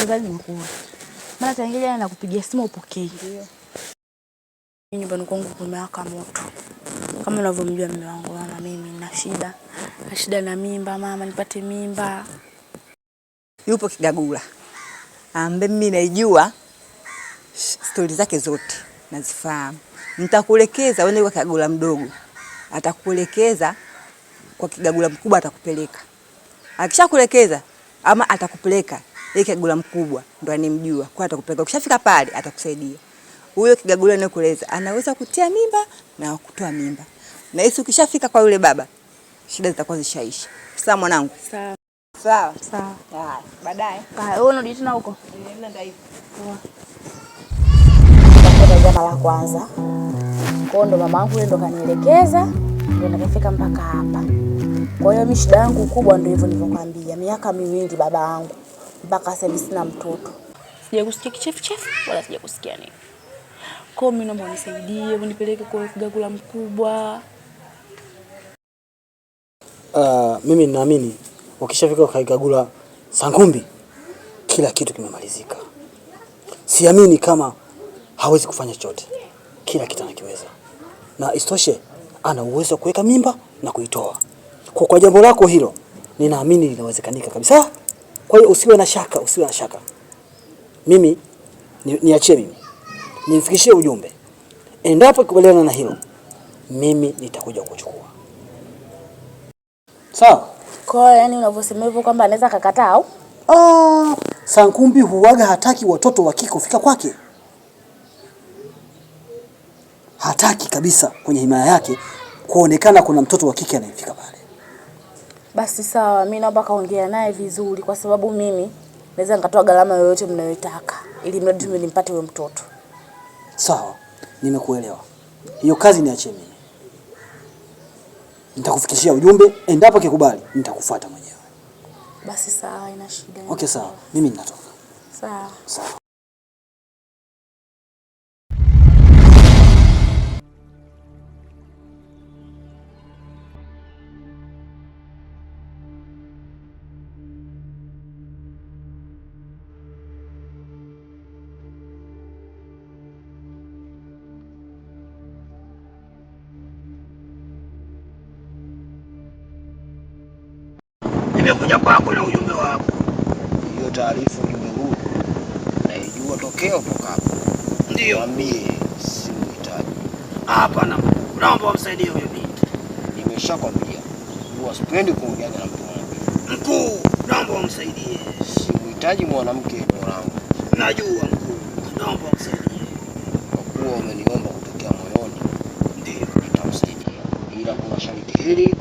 Tafadhali mkuu. Maana tangilia na kupigia simu upokee. Ndio. Nyumbani kwangu kumewaka moto. Kama unavyomjua mume wangu, mama, mimi nina shida. Na shida na mimba, mama, nipate mimba. Yupo Kigagula. Ambaye mimi naijua stori zake zote nazifahamu. Nitakuelekeza uende kwa Kigagula mdogo. Atakuelekeza kwa Kigagula mkubwa, atakupeleka. Akishakuelekeza ama atakupeleka yeye Kigagula mkubwa ndo animjua, kwa atakupeleka. Ukishafika pale atakusaidia. Huyo Kigagula anakueleza anaweza kutia mimba na kutoa mimba. Na hisi ukishafika kwa yule baba shida zitakuwa zishaisha. Sawa mwanangu? Sawa. Sawa. Sawa. Haya, baadaye. Wewe unarudi tena huko? Nenda hivi. Kwa jambo la kwanza. Kwa ndo mama yangu ndo kanielekeza, ndo nikafika mpaka hapa. Kwa hiyo mimi shida yangu kubwa ndio hivyo nilivyokuambia. Miaka miwili baba yangu mpaka sasa hivi sina mtoto. Sijakusikia kichefu wala sijakusikia nini. Kwa mimi naomba unisaidie, unipeleke kwa Kigagula mkubwa. Mimi ninaamini ukishafika kwa Kigagula Sankumbi kila kitu kimemalizika. Siamini kama hawezi kufanya chochote. Kila kitu anakiweza. Na istoshe ana uwezo kuweka mimba na kuitoa. Kwa jambo lako hilo ninaamini linawezekanika kabisa. Kwa hiyo usiwe na shaka, Mimi niachie mimi. Nifikishie ujumbe. Endapo kubaliana na hilo, mimi nitakuja kuchukua. Sawa? Kwa hiyo yani unavyosema hivyo kwamba anaweza kakataa au? Sankumbi huaga hataki watoto wa kike kufika kwake. Hataki kabisa kwenye himaya yake kuonekana kuna mtoto wa kike anayefika pale. Basi sawa, mimi naomba kaongea naye vizuri kwa sababu mimi naweza nikatoa gharama yoyote mnayotaka ili mradi mimi nimpate huyo mtoto. Sawa, nimekuelewa. Hiyo kazi niachie mimi. Nitakufikishia ujumbe, endapo kikubali nitakufuata mwenyewe. Basi sawa, ina shida. Okay sawa, mimi ninatoka. Sawa. Sawa. Nimekuja kwako na ujumbe wako. Hiyo taarifa ujumbe huu naijua tokeo toka hapo. Ndio. Mwambie simuhitaji. Hapana. Naomba umsaidie huyo binti. Nimeshakwambia. Sipendi kuongea na mtu mmoja. Mkuu, naomba umsaidie. Simuhitaji mwanamke mwanangu. Najua mkuu. Naomba umsaidie. Kwa kuwa umeniomba kutokea moyoni. Ndio, nitamsaidia. Ila kuna sharti hili